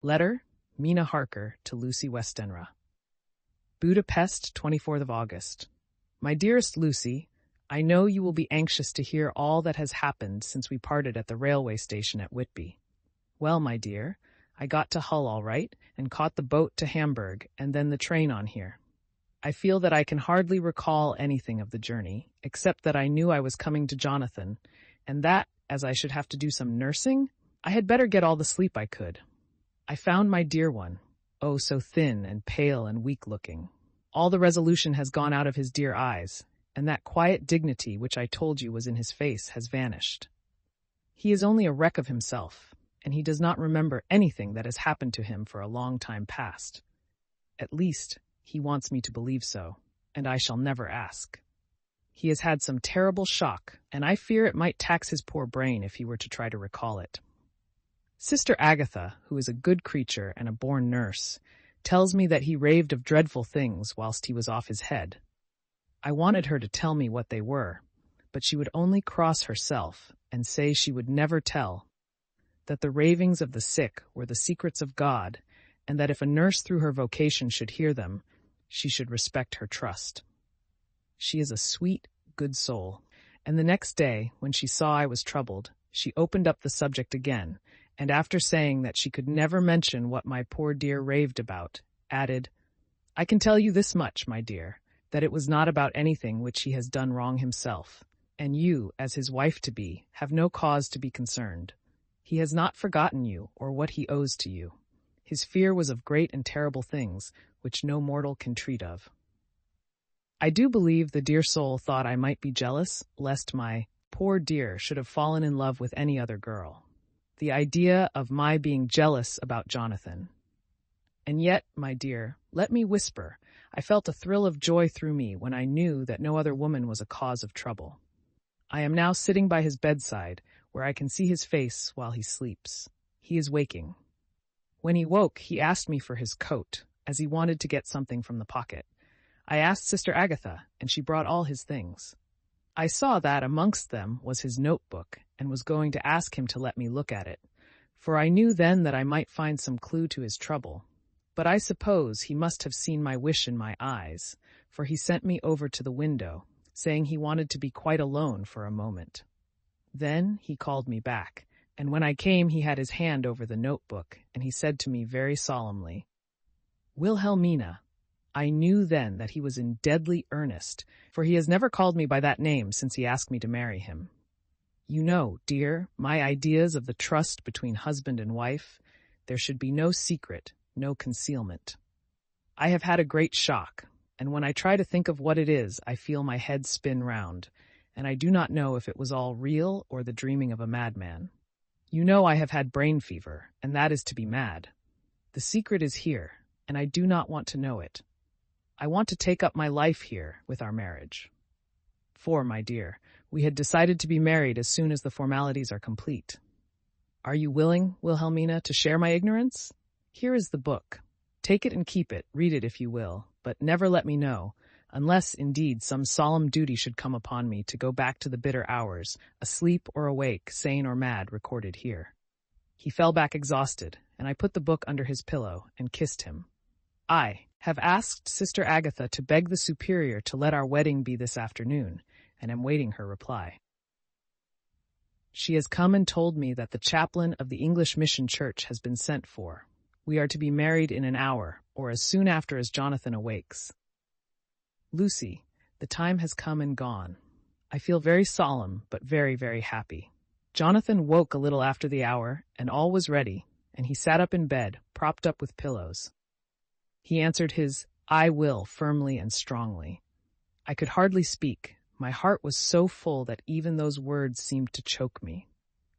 Letter, Mina Harker to Lucy Westenra. Buda-Pesth, 24th of August. My dearest Lucy, I know you will be anxious to hear all that has happened since we parted at the railway station at Whitby. Well, my dear, I got to Hull all right and caught the boat to Hamburg and then the train on here. I feel that I can hardly recall anything of the journey, except that I knew I was coming to Jonathan, and that, as I should have to do some nursing, I had better get all the sleep I could. I found my dear one, oh, so thin and pale and weak-looking. All the resolution has gone out of his dear eyes, and that quiet dignity which I told you was in his face has vanished. He is only a wreck of himself, and he does not remember anything that has happened to him for a long time past. At least, he wants me to believe so, and I shall never ask. He has had some terrible shock, and I fear it might tax his poor brain if he were to try to recall it. Sister Agatha, who is a good creature and a born nurse, tells me that he raved of dreadful things whilst he was off his head. I wanted her to tell me what they were, but she would only cross herself and say she would never tell, that the ravings of the sick were the secrets of God, and that if a nurse through her vocation should hear them, she should respect her trust. She is a sweet, good soul, and the next day, when she saw I was troubled, she opened up the subject again, and after saying that she could never mention what my poor dear raved about, added, I can tell you this much, my dear, that it was not about anything which he has done wrong himself, and you, as his wife-to-be, have no cause to be concerned. He has not forgotten you or what he owes to you. His fear was of great and terrible things, which no mortal can treat of. I do believe the dear soul thought I might be jealous, lest my poor dear should have fallen in love with any other girl. The idea of my being jealous about Jonathan. And yet, my dear, let me whisper, I felt a thrill of joy through me when I knew that no other woman was a cause of trouble. I am now sitting by his bedside, where I can see his face while he sleeps. He is waking. When he woke, he asked me for his coat, as he wanted to get something from the pocket. I asked Sister Agatha, and she brought all his things. I saw that amongst them was his notebook, and was going to ask him to let me look at it, for I knew then that I might find some clue to his trouble. But I suppose he must have seen my wish in my eyes, for he sent me over to the window, saying he wanted to be quite alone for a moment. Then he called me back, and when I came he had his hand over the notebook, and he said to me very solemnly, Wilhelmina. I knew then that he was in deadly earnest, for he has never called me by that name since he asked me to marry him. You know, dear, my ideas of the trust between husband and wife. There should be no secret, no concealment. I have had a great shock, and when I try to think of what it is, I feel my head spin round, and I do not know if it was all real or the dreaming of a madman. You know I have had brain fever, and that is to be mad. The secret is here, and I do not want to know it. I want to take up my life here with our marriage. For, my dear, we had decided to be married as soon as the formalities are complete. Are you willing, Wilhelmina, to share my ignorance? Here is the book. Take it and keep it, read it if you will, but never let me know, unless, indeed, some solemn duty should come upon me to go back to the bitter hours, asleep or awake, sane or mad, recorded here. He fell back exhausted, and I put the book under his pillow and kissed him. I have asked Sister Agatha to beg the Superior to let our wedding be this afternoon, and am waiting her reply. She has come and told me that the chaplain of the English Mission Church has been sent for. We are to be married in an hour, or as soon after as Jonathan awakes. Lucy, the time has come and gone. I feel very solemn, but very, very happy. Jonathan woke a little after the hour, and all was ready, and he sat up in bed, propped up with pillows. He answered his I will firmly and strongly. I could hardly speak. My heart was so full that even those words seemed to choke me.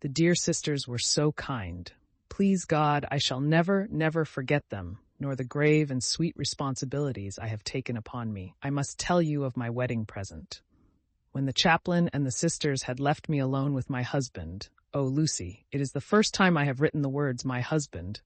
The dear sisters were so kind. Please God, I shall never, never forget them, nor the grave and sweet responsibilities I have taken upon me. I must tell you of my wedding present. When the chaplain and the sisters had left me alone with my husband, oh, Lucy, it is the first time I have written the words my husband,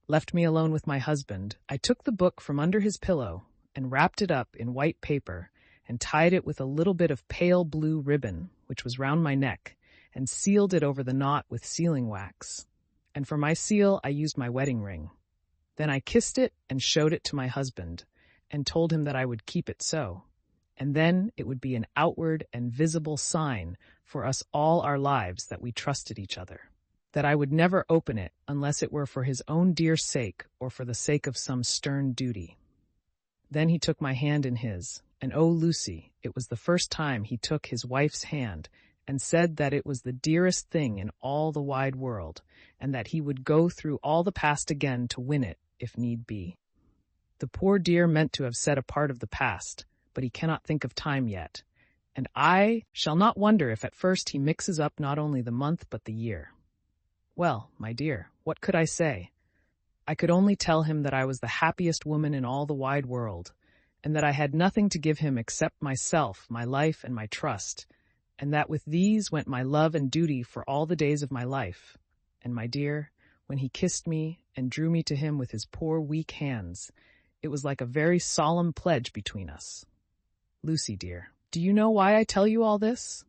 left me alone with my husband, I took the book from under his pillow and wrapped it up in white paper and tied it with a little bit of pale blue ribbon, which was round my neck, and sealed it over the knot with sealing wax. and for my seal I used my wedding ring. Then I kissed it and showed it to my husband, and told him that I would keep it so, and then it would be an outward and visible sign for us all our lives that we trusted each other, that I would never open it unless it were for his own dear sake or for the sake of some stern duty. Then he took my hand in his, and oh, Lucy, it was the first time he took his wife's hand and said that it was the dearest thing in all the wide world, and that he would go through all the past again to win it, if need be. The poor dear meant to have said a part of the past, but he cannot think of time yet, and I shall not wonder if at first he mixes up not only the month but the year. Well, my dear, what could I say? I could only tell him that I was the happiest woman in all the wide world, and that I had nothing to give him except myself, my life, and my trust, and that with these went my love and duty for all the days of my life. And my dear, when he kissed me and drew me to him with his poor weak hands, it was like a very solemn pledge between us. Lucy, dear, do you know why I tell you all this?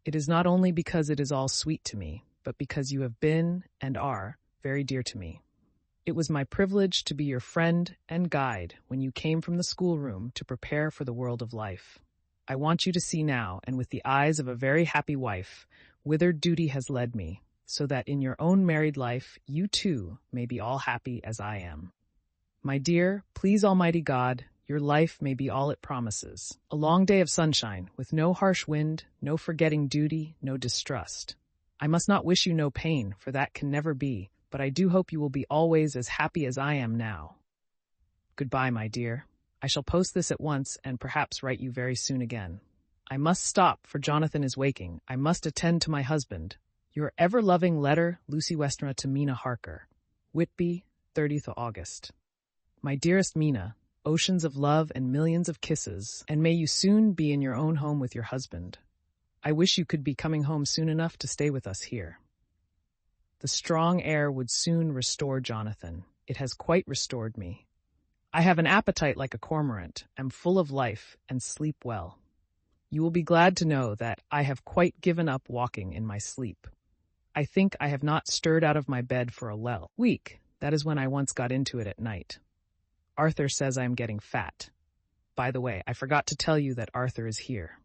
It is not only because it is all sweet to me, but because you have been, and are, very dear to me. It was my privilege to be your friend and guide when you came from the schoolroom to prepare for the world of life. I want you to see now, and with the eyes of a very happy wife, whither duty has led me, so that in your own married life you too may be all happy as I am. My dear, please Almighty God, your life may be all it promises. A long day of sunshine, with no harsh wind, no forgetting duty, no distrust. I must not wish you no pain, for that can never be, but I do hope you will be always as happy as I am now. Goodbye, my dear. I shall post this at once and perhaps write you very soon again. I must stop, for Jonathan is waking. I must attend to my husband. Your ever-loving letter, Lucy Westenra, to Mina Harker. Whitby, 30th of August. My dearest Mina, oceans of love and millions of kisses, and may you soon be in your own home with your husband. I wish you could be coming home soon enough to stay with us here. The strong air would soon restore Jonathan. It has quite restored me. I have an appetite like a cormorant, am full of life, and sleep well. You will be glad to know that I have quite given up walking in my sleep. I think I have not stirred out of my bed for a week. That is when I once got into it at night. Arthur says I am getting fat. By the way, I forgot to tell you that Arthur is here.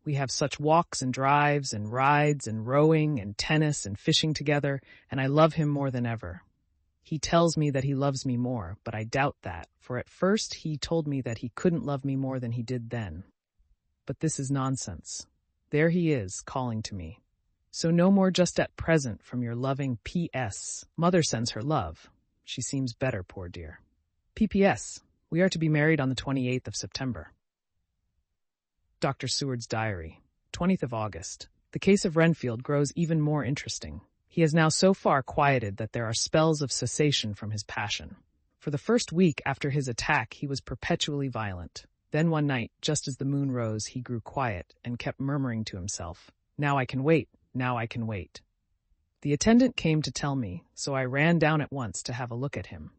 We have such walks and drives and rides and rowing and tennis and fishing together, and I love him more than ever. He tells me that he loves me more, but I doubt that, for at first he told me that he couldn't love me more than he did then. But this is nonsense. There he is, calling to me. So no more just at present from your loving P.S. Mother sends her love. She seems better, poor dear. P.P.S. We are to be married on the 28th of September. Dr. Seward's diary, 20th of August. The case of Renfield grows even more interesting. He has now so far quieted that there are spells of cessation from his passion. For the first week after his attack, he was perpetually violent. Then one night, just as the moon rose, he grew quiet and kept murmuring to himself, "Now I can wait, now I can wait." The attendant came to tell me, so I ran down at once to have a look at him.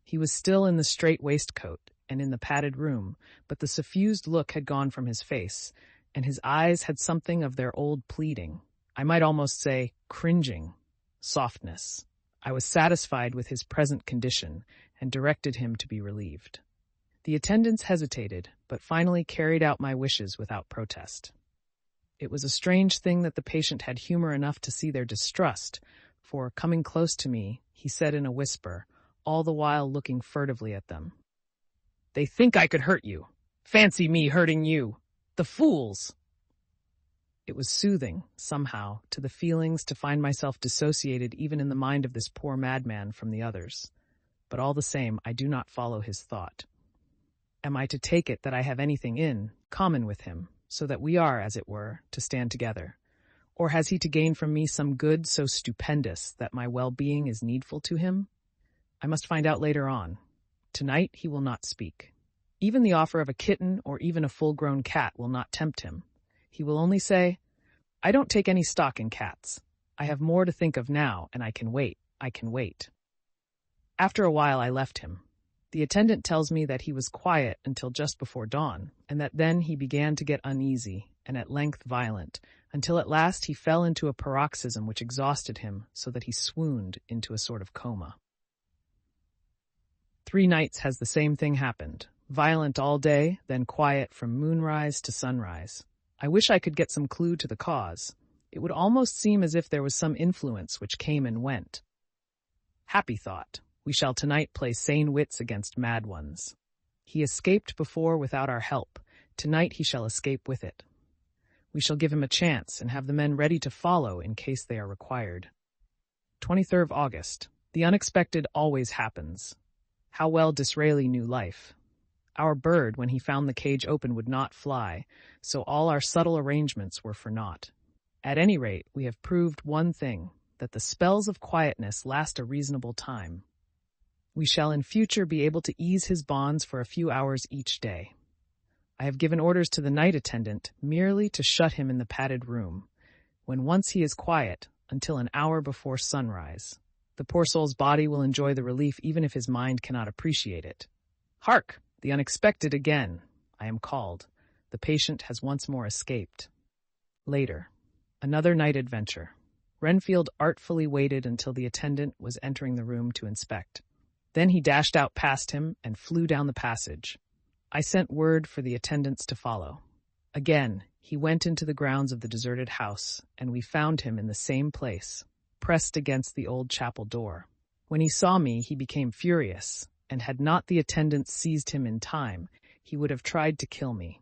He was still in the strait waistcoat and in the padded room, but the suffused look had gone from his face, and his eyes had something of their old pleading, I might almost say cringing, softness. I was satisfied with his present condition and directed him to be relieved. The attendants hesitated, but finally carried out my wishes without protest. It was a strange thing that the patient had humor enough to see their distrust, for, coming close to me, he said in a whisper, all the while looking furtively at them, "They think I could hurt you. Fancy me hurting you. The fools!" It was soothing, somehow, to the feelings to find myself dissociated even in the mind of this poor madman from the others. But all the same, I do not follow his thought. Am I to take it that I have anything in common with him, so that we are, as it were, to stand together? Or has he to gain from me some good so stupendous that my well-being is needful to him? I must find out later on. Tonight he will not speak. Even the offer of a kitten or even a full-grown cat will not tempt him. He will only say, "I don't take any stock in cats. I have more to think of now, and I can wait, I can wait." After a while I left him. The attendant tells me that he was quiet until just before dawn, and that then he began to get uneasy, and at length violent, until at last he fell into a paroxysm which exhausted him so that he swooned into a sort of coma. 3 nights has the same thing happened. Violent all day, then quiet from moonrise to sunrise. I wish I could get some clue to the cause. It would almost seem as if there was some influence which came and went. Happy thought. We shall tonight play sane wits against mad ones. He escaped before without our help. Tonight he shall escape with it. We shall give him a chance and have the men ready to follow in case they are required. 23rd of August. The unexpected always happens. How well Disraeli knew life. Our bird, when he found the cage open, would not fly, so all our subtle arrangements were for naught. At any rate, we have proved one thing, that the spells of quietness last a reasonable time. We shall in future be able to ease his bonds for a few hours each day. I have given orders to the night attendant merely to shut him in the padded room, when once he is quiet, until an hour before sunrise. The poor soul's body will enjoy the relief even if his mind cannot appreciate it. Hark! The unexpected again. I am called. The patient has once more escaped. Later. Another night adventure. Renfield artfully waited until the attendant was entering the room to inspect. Then he dashed out past him and flew down the passage. I sent word for the attendants to follow. Again, he went into the grounds of the deserted house, and we found him in the same place, pressed against the old chapel door. When he saw me, he became furious, and had not the attendants seized him in time, he would have tried to kill me.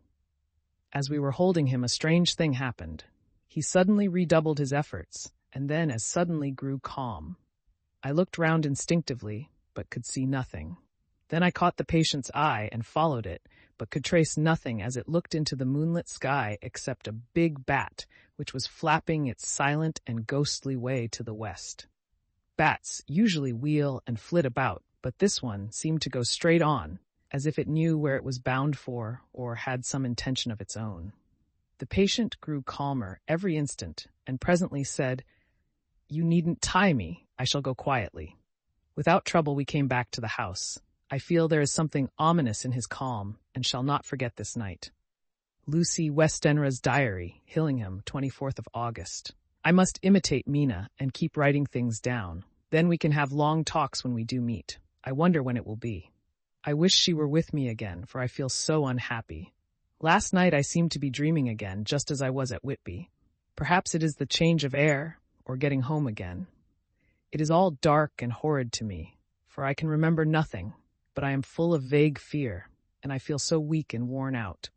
As we were holding him, a strange thing happened. He suddenly redoubled his efforts, and then as suddenly grew calm. I looked round instinctively, but could see nothing. Then I caught the patient's eye and followed it, but could trace nothing as it looked into the moonlit sky except a big bat, which was flapping its silent and ghostly way to the west. Bats usually wheel and flit about, but this one seemed to go straight on, as if it knew where it was bound for or had some intention of its own. The patient grew calmer every instant and presently said, "You needn't tie me. I shall go quietly." Without trouble we came back to the house. I feel there is something ominous in his calm and shall not forget this night. Lucy Westenra's diary, Hillingham, 24th of August. I must imitate Mina and keep writing things down. Then we can have long talks when we do meet. I wonder when it will be. I wish she were with me again, for I feel so unhappy. Last night I seemed to be dreaming again, just as I was at Whitby. Perhaps it is the change of air, or getting home again. It is all dark and horrid to me, for I can remember nothing, but I am full of vague fear, and I feel so weak and worn out.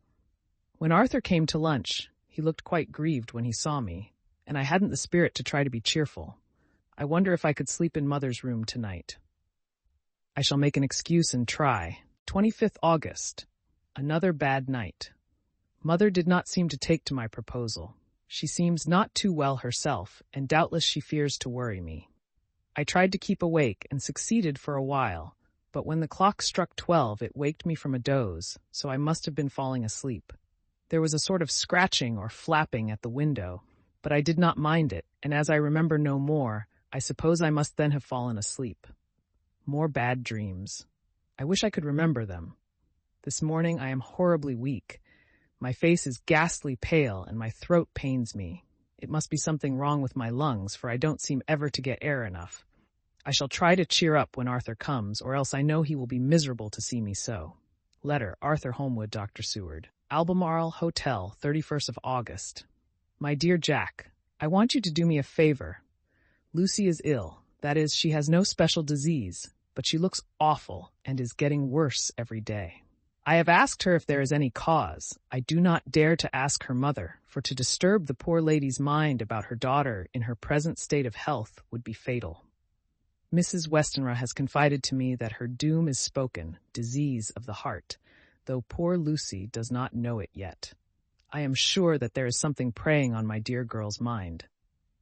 When Arthur came to lunch, he looked quite grieved when he saw me, and I hadn't the spirit to try to be cheerful. I wonder if I could sleep in Mother's room tonight. I shall make an excuse and try. 25th August. Another bad night. Mother did not seem to take to my proposal. She seems not too well herself, and doubtless she fears to worry me. I tried to keep awake and succeeded for a while, but when the clock struck 12 it waked me from a doze, so I must have been falling asleep. There was a sort of scratching or flapping at the window, but I did not mind it, and as I remember no more, I suppose I must then have fallen asleep. More bad dreams. I wish I could remember them. This morning I am horribly weak. My face is ghastly pale and my throat pains me. It must be something wrong with my lungs, for I don't seem ever to get air enough. I shall try to cheer up when Arthur comes, or else I know he will be miserable to see me so. Letter, Arthur Holmwood, Dr. Seward. Albemarle Hotel, 31st of August. My dear Jack, I want you to do me a favor. Lucy is ill. That is, she has no special disease, but she looks awful and is getting worse every day. I have asked her if there is any cause. I do not dare to ask her mother, for to disturb the poor lady's mind about her daughter in her present state of health would be fatal. Mrs. Westenra has confided to me that her doom is spoken, disease of the heart, though poor Lucy does not know it yet. I am sure that there is something preying on my dear girl's mind.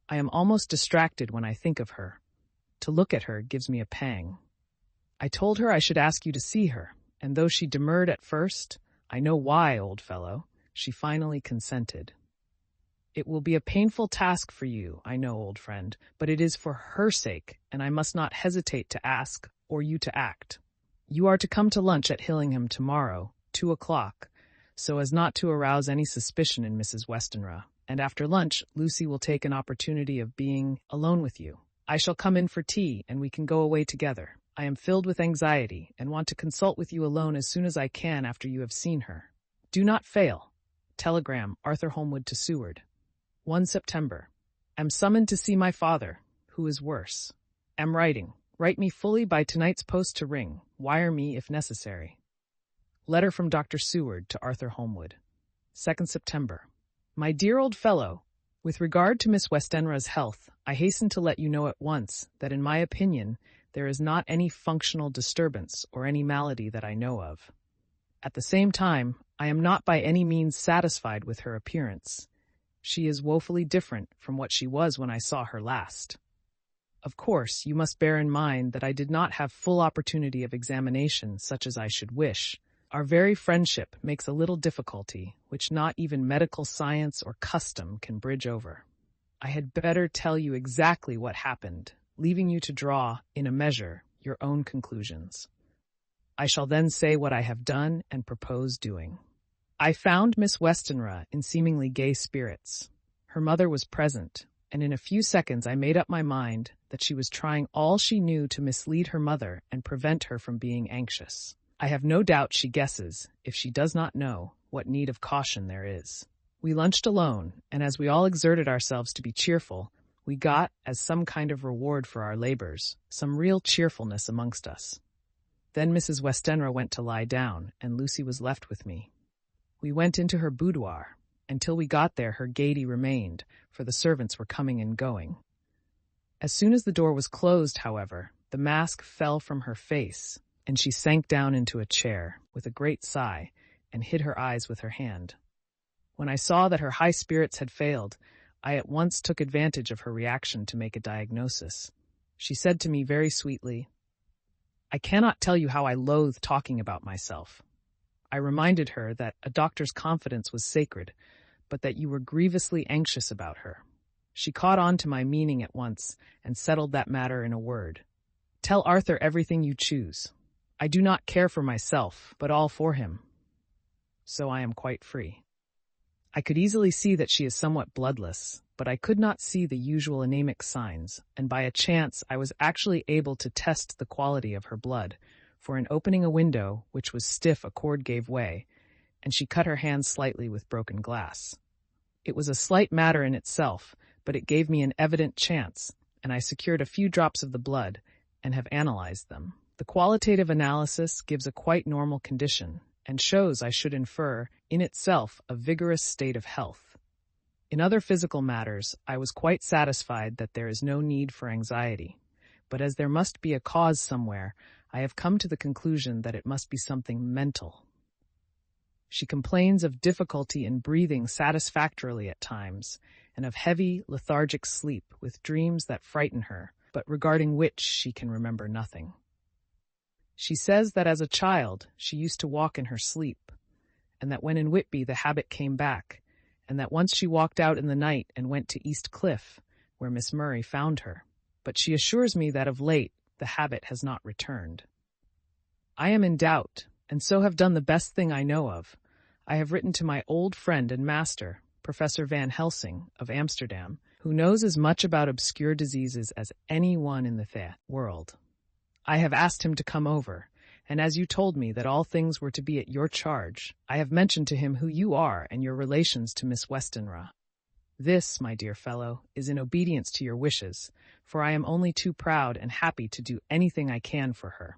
I am almost distracted when I think of her. To look at her gives me a pang. I told her I should ask you to see her, and though she demurred at first, I know why, old fellow, she finally consented. It will be a painful task for you, I know, old friend, but it is for her sake, and I must not hesitate to ask or you to act. You are to come to lunch at Hillingham tomorrow, 2 o'clock, so as not to arouse any suspicion in Mrs. Westenra, and after lunch, Lucy will take an opportunity of being alone with you. I shall come in for tea, and we can go away together. I am filled with anxiety, and want to consult with you alone as soon as I can after you have seen her. Do not fail. Telegram, Arthur Holmwood to Seward. 1 September. Am summoned to see my father, who is worse. Am writing. Write me fully by tonight's post to ring. Wire me if necessary. Letter from Dr. Seward to Arthur Holmwood. 2nd September. My dear old fellow, with regard to Miss Westenra's health, I hasten to let you know at once that in my opinion there is not any functional disturbance or any malady that I know of. At the same time, I am not by any means satisfied with her appearance. She is woefully different from what she was when I saw her last. Of course, you must bear in mind that I did not have full opportunity of examination such as I should wish. Our very friendship makes a little difficulty, which not even medical science or custom can bridge over. I had better tell you exactly what happened, leaving you to draw, in a measure, your own conclusions. I shall then say what I have done and propose doing. I found Miss Westenra in seemingly gay spirits. Her mother was present, and in a few seconds I made up my mind that she was trying all she knew to mislead her mother and prevent her from being anxious. I have no doubt she guesses, if she does not know, what need of caution there is. We lunched alone, and as we all exerted ourselves to be cheerful, we got, as some kind of reward for our labors, some real cheerfulness amongst us. Then Mrs. Westenra went to lie down, and Lucy was left with me. We went into her boudoir. Until we got there, her gaiety remained, for the servants were coming and going. As soon as the door was closed, however, the mask fell from her face, and she sank down into a chair, with a great sigh, and hid her eyes with her hand. When I saw that her high spirits had failed, I at once took advantage of her reaction to make a diagnosis. She said to me very sweetly, "I cannot tell you how I loathe talking about myself." I reminded her that a doctor's confidence was sacred, but that you were grievously anxious about her. She caught on to my meaning at once, and settled that matter in a word. "Tell Arthur everything you choose. I do not care for myself, but all for him. So I am quite free." I could easily see that she is somewhat bloodless, but I could not see the usual anemic signs, and by a chance I was actually able to test the quality of her blood, for in opening a window, which was stiff, a cord gave way, and she cut her hand slightly with broken glass. It was a slight matter in itself, but it gave me an evident chance, and I secured a few drops of the blood, and have analyzed them. The qualitative analysis gives a quite normal condition, and shows, I should infer, in itself a vigorous state of health. In other physical matters, I was quite satisfied that there is no need for anxiety, but as there must be a cause somewhere, I have come to the conclusion that it must be something mental. She complains of difficulty in breathing satisfactorily at times, and of heavy, lethargic sleep with dreams that frighten her, but regarding which she can remember nothing. She says that as a child she used to walk in her sleep, and that when in Whitby the habit came back, and that once she walked out in the night and went to East Cliff, where Miss Murray found her, but she assures me that of late the habit has not returned. I am in doubt, and so have done the best thing I know of. I have written to my old friend and master, Professor Van Helsing, of Amsterdam, who knows as much about obscure diseases as any one in the world. I have asked him to come over, and as you told me that all things were to be at your charge, I have mentioned to him who you are and your relations to Miss Westenra. This, my dear fellow, is in obedience to your wishes, for I am only too proud and happy to do anything I can for her.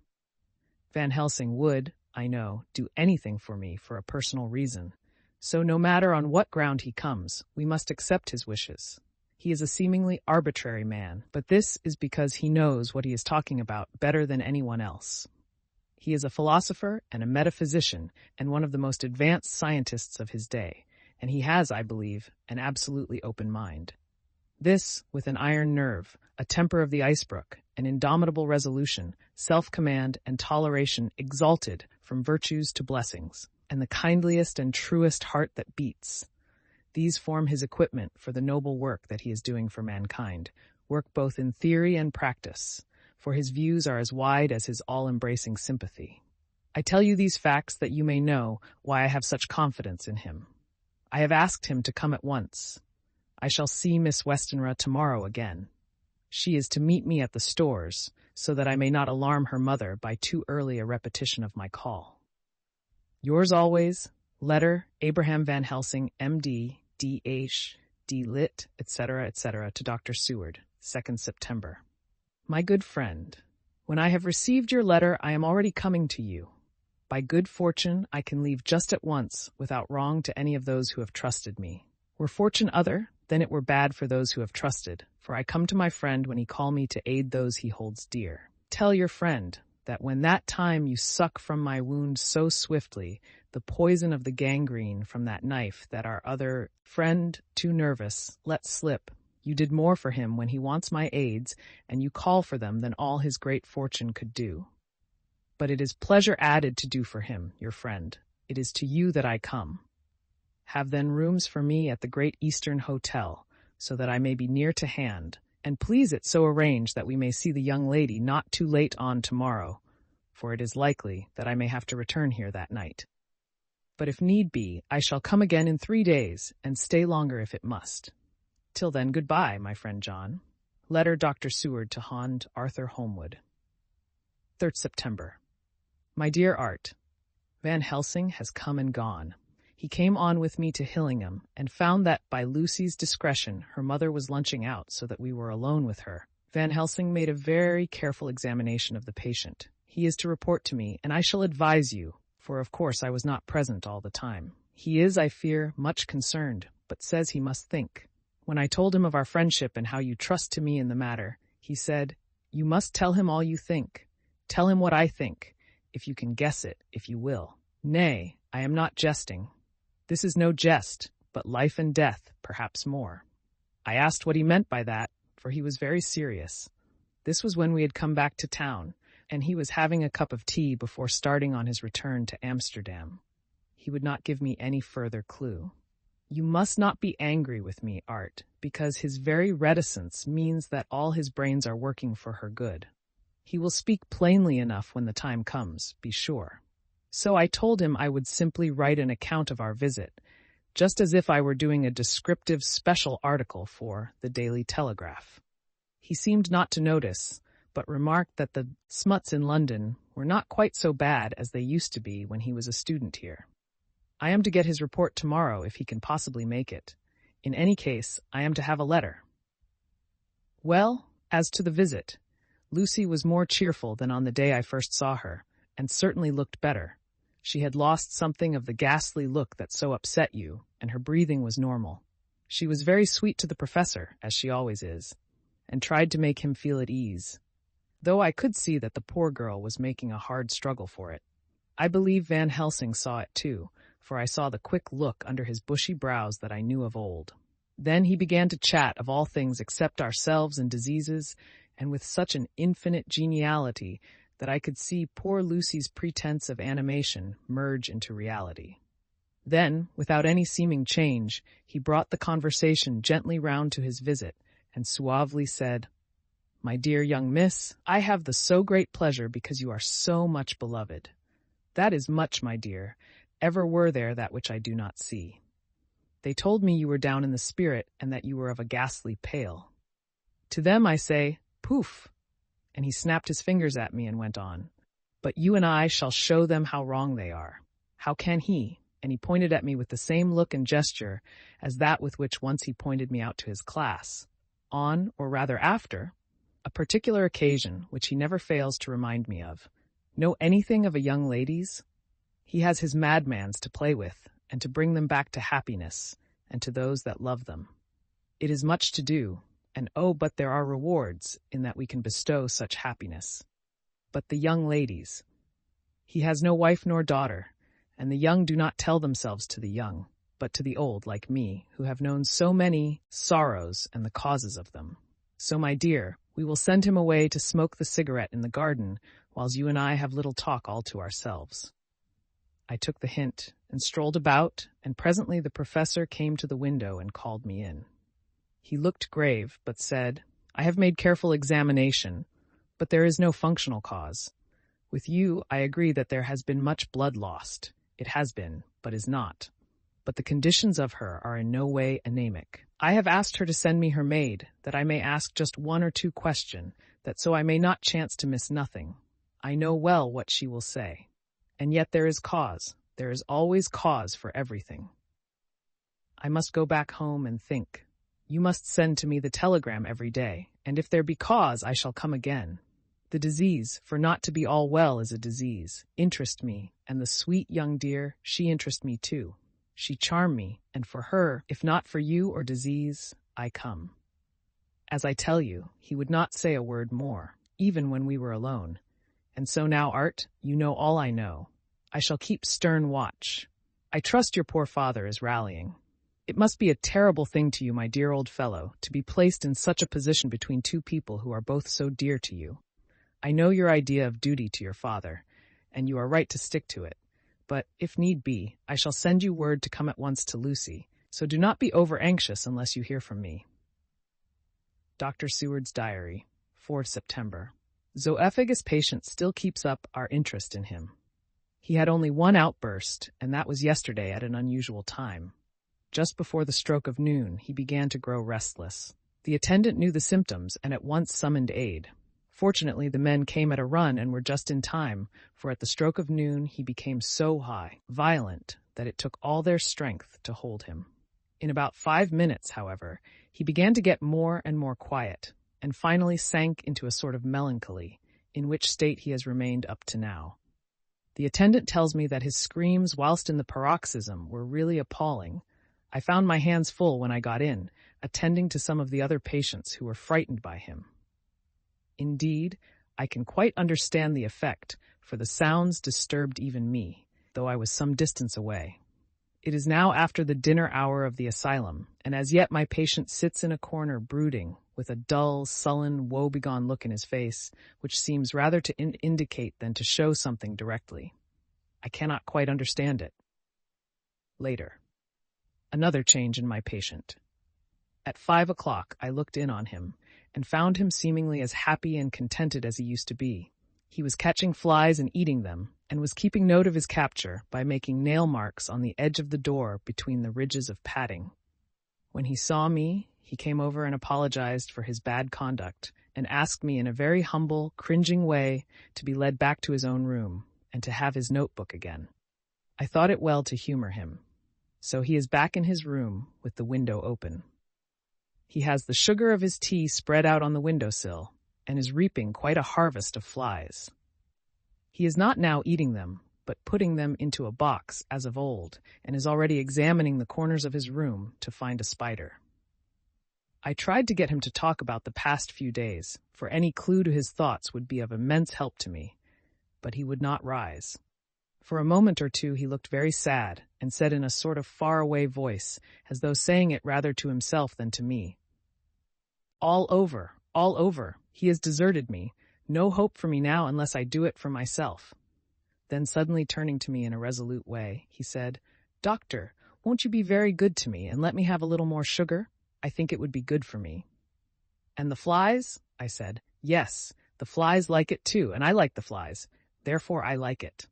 Van Helsing would, I know, do anything for me for a personal reason, so no matter on what ground he comes, we must accept his wishes. He is a seemingly arbitrary man, but this is because he knows what he is talking about better than anyone else. He is a philosopher and a metaphysician and one of the most advanced scientists of his day, and he has, I believe, an absolutely open mind. This, with an iron nerve, a temper of the icebrook, an indomitable resolution, self-command, and toleration exalted from virtues to blessings, and the kindliest and truest heart that beats. These form his equipment for the noble work that he is doing for mankind, work both in theory and practice. for his views are as wide as his all-embracing sympathy. I tell you these facts that you may know why I have such confidence in him. I have asked him to come at once. I shall see Miss Westenra tomorrow again. She is to meet me at the stores, so that I may not alarm her mother by too early a repetition of my call. Yours always, letter, Abraham Van Helsing, M.D., D.H.D. Lit, etc., etc., to Dr. Seward, 2nd September. My good friend, when I have received your letter, I am already coming to you. By good fortune, I can leave just at once, without wrong to any of those who have trusted me. Were fortune other, then it were bad for those who have trusted, for I come to my friend when he call me to aid those he holds dear. Tell your friend that when that time you suck from my wound so swiftly the poison of the gangrene from that knife that our other friend, too nervous, let slip, you did more for him when he wants my aids, and you call for them than all his great fortune could do. But it is pleasure added to do for him, your friend. It is to you that I come. Have then rooms for me at the Great Eastern Hotel, so that I may be near to hand, and please it so arrange that we may see the young lady not too late on tomorrow, for it is likely that I may have to return here that night. But if need be, I shall come again in 3 days, and stay longer if it must. Till then, goodbye, my friend John. Letter Dr. Seward to Hond Arthur Holmwood. 3rd September. My dear Art, Van Helsing has come and gone. He came on with me to Hillingham, and found that, by Lucy's discretion, her mother was lunching out so that we were alone with her. Van Helsing made a very careful examination of the patient. He is to report to me, and I shall advise you, for of course I was not present all the time. He is, I fear, much concerned, but says he must think. When I told him of our friendship and how you trust to me in the matter, he said, "You must tell him all you think. Tell him what I think, if you can guess it, if you will. Nay, I am not jesting. This is no jest, but life and death, perhaps more." I asked what he meant by that, for he was very serious. This was when we had come back to town, and he was having a cup of tea before starting on his return to Amsterdam. He would not give me any further clue. You must not be angry with me, Art, because his very reticence means that all his brains are working for her good. He will speak plainly enough when the time comes, be sure. So I told him I would simply write an account of our visit, just as if I were doing a descriptive special article for the Daily Telegraph. He seemed not to notice, but remarked that the smuts in London were not quite so bad as they used to be when he was a student here. I am to get his report tomorrow if he can possibly make it. In any case, I am to have a letter. Well, as to the visit, Lucy was more cheerful than on the day I first saw her, and certainly looked better. She had lost something of the ghastly look that so upset you, and her breathing was normal. She was very sweet to the professor, as she always is, and tried to make him feel at ease, though I could see that the poor girl was making a hard struggle for it. I believe Van Helsing saw it too, for I saw the quick look under his bushy brows that I knew of old. Then he began to chat of all things except ourselves and diseases, and with such an infinite geniality that I could see poor Lucy's pretense of animation merge into reality. Then, without any seeming change, he brought the conversation gently round to his visit, and suavely said, "My dear young miss, I have the so great pleasure because you are so much beloved. That is much, my dear. Ever were there that which I do not see. They told me you were down in the spirit, and that you were of a ghastly pale. To them I say, poof!" And he snapped his fingers at me and went on. "But you and I shall show them how wrong they are. How can he?" And he pointed at me with the same look and gesture as that with which once he pointed me out to his class. On, or rather after, a particular occasion which he never fails to remind me of. Know anything of a young lady's? He has his madmans to play with, and to bring them back to happiness, and to those that love them. It is much to do, and oh, but there are rewards in that we can bestow such happiness. But the young ladies. He has no wife nor daughter, and the young do not tell themselves to the young, but to the old like me, who have known so many sorrows and the causes of them. So, my dear, we will send him away to smoke the cigarette in the garden, whiles you and I have little talk all to ourselves. I took the hint and strolled about, and presently the professor came to the window and called me in. He looked grave, but said, "I have made careful examination. But there is no functional cause. With you, I agree that there has been much blood lost. It has been, but is not. But the conditions of her are in no way anemic. I have asked her to send me her maid, that I may ask just one or two questions, that so I may not chance to miss nothing. I know well what she will say. And yet there is cause. There is always cause for everything. I must go back home and think. You must send to me the telegram every day, and if there be cause, I shall come again. The disease, for not to be all well is a disease, interest me, and the sweet young dear, she interest me too. She charm me, and for her, if not for you or disease, I come. As I tell you, he would not say a word more, even when we were alone. And so now, Art, you know all I know. I shall keep stern watch. I trust your poor father is rallying. It must be a terrible thing to you, my dear old fellow, to be placed in such a position between two people who are both so dear to you. I know your idea of duty to your father, and you are right to stick to it. But, if need be, I shall send you word to come at once to Lucy, so do not be over-anxious unless you hear from me. Dr. Seward's Diary, 4 September. Zoophagus patient still keeps up our interest in him. He had only one outburst, and that was yesterday at an unusual time. Just before the stroke of noon, he began to grow restless. The attendant knew the symptoms and at once summoned aid. Fortunately, the men came at a run and were just in time, for at the stroke of noon he became so high, violent, that it took all their strength to hold him. In about 5 minutes, however, he began to get more and more quiet, and finally sank into a sort of melancholy, in which state he has remained up to now. The attendant tells me that his screams whilst in the paroxysm were really appalling. I found my hands full when I got in, attending to some of the other patients who were frightened by him. Indeed, I can quite understand the effect, for the sounds disturbed even me, though I was some distance away. It is now after the dinner hour of the asylum, and as yet my patient sits in a corner brooding, with a dull, sullen, woebegone look in his face, which seems rather to indicate than to show something directly. I cannot quite understand it. Later. Another change in my patient. At 5 o'clock I looked in on him, and found him seemingly as happy and contented as he used to be. He was catching flies and eating them, and was keeping note of his capture by making nail marks on the edge of the door between the ridges of padding. When he saw me, he came over and apologized for his bad conduct, and asked me in a very humble, cringing way to be led back to his own room, and to have his notebook again. I thought it well to humor him. So he is back in his room with the window open. He has the sugar of his tea spread out on the windowsill, and is reaping quite a harvest of flies. He is not now eating them, but putting them into a box as of old, and is already examining the corners of his room to find a spider. I tried to get him to talk about the past few days, for any clue to his thoughts would be of immense help to me, but he would not rise. For a moment or two he looked very sad, and said in a sort of far-away voice, as though saying it rather to himself than to me, all over, all over. He has deserted me. No hope for me now unless I do it for myself." Then suddenly turning to me in a resolute way, he said, "Doctor, won't you be very good to me and let me have a little more sugar? I think it would be good for me." "And the flies?" I said. "Yes, the flies like it too, and I like the flies. Therefore I like it.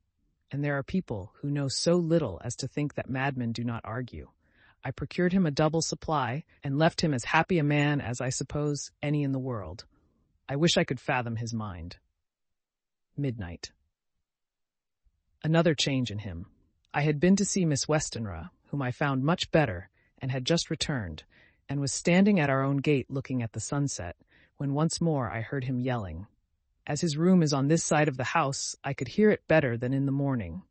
And there are people who know so little as to think that madmen do not argue. I procured him a double supply, and left him as happy a man as, I suppose, any in the world. I wish I could fathom his mind." Midnight. Another change in him. I had been to see Miss Westenra, whom I found much better, and had just returned, and was standing at our own gate looking at the sunset, when once more I heard him yelling. As his room is on this side of the house, I could hear it better than in the morning.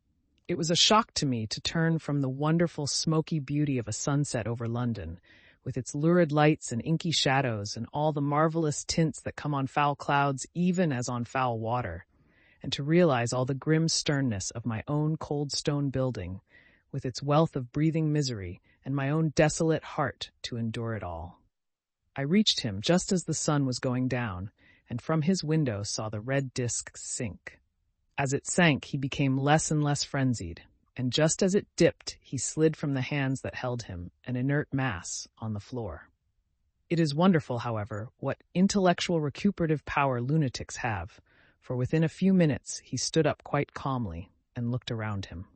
It was a shock to me to turn from the wonderful smoky beauty of a sunset over London, with its lurid lights and inky shadows and all the marvelous tints that come on foul clouds even as on foul water, and to realize all the grim sternness of my own cold stone building, with its wealth of breathing misery, and my own desolate heart to endure it all. I reached him just as the sun was going down, and from his window saw the red disk sink. As it sank, he became less and less frenzied, and just as it dipped, he slid from the hands that held him, an inert mass, on the floor. It is wonderful, however, what intellectual recuperative power lunatics have, for within a few minutes he stood up quite calmly and looked around him.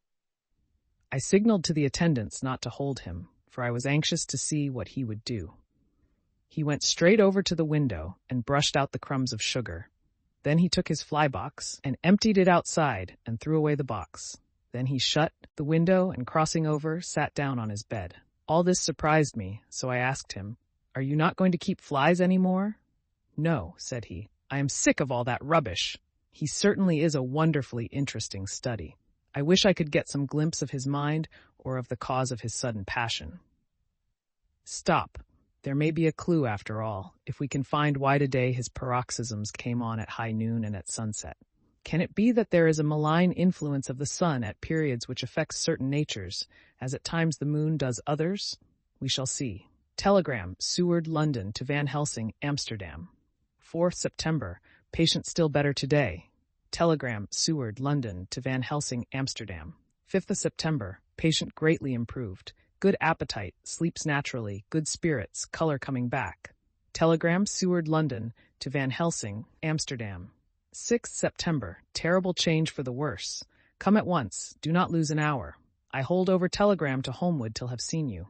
I signaled to the attendants not to hold him, for I was anxious to see what he would do. He went straight over to the window and brushed out the crumbs of sugar. Then he took his fly box and emptied it outside and threw away the box. Then he shut the window and, crossing over, sat down on his bed. All this surprised me, so I asked him, "Are you not going to keep flies any more?" "No," said he. "I am sick of all that rubbish." He certainly is a wonderfully interesting study. I wish I could get some glimpse of his mind or of the cause of his sudden passion. Stop. There may be a clue after all, if we can find why today his paroxysms came on at high noon and at sunset. Can it be that there is a malign influence of the sun at periods which affects certain natures, as at times the moon does others? We shall see. Telegram, Seward, London, to Van Helsing, Amsterdam. 4th September. Patient still better today. Telegram, Seward, London, to Van Helsing, Amsterdam. 5th of September. Patient greatly improved. Good appetite, sleeps naturally, good spirits, color coming back. Telegram, Seward, London, to Van Helsing, Amsterdam. 6th September. Terrible change for the worse. Come at once. Do not lose an hour. I hold over telegram to Holmwood till have seen you.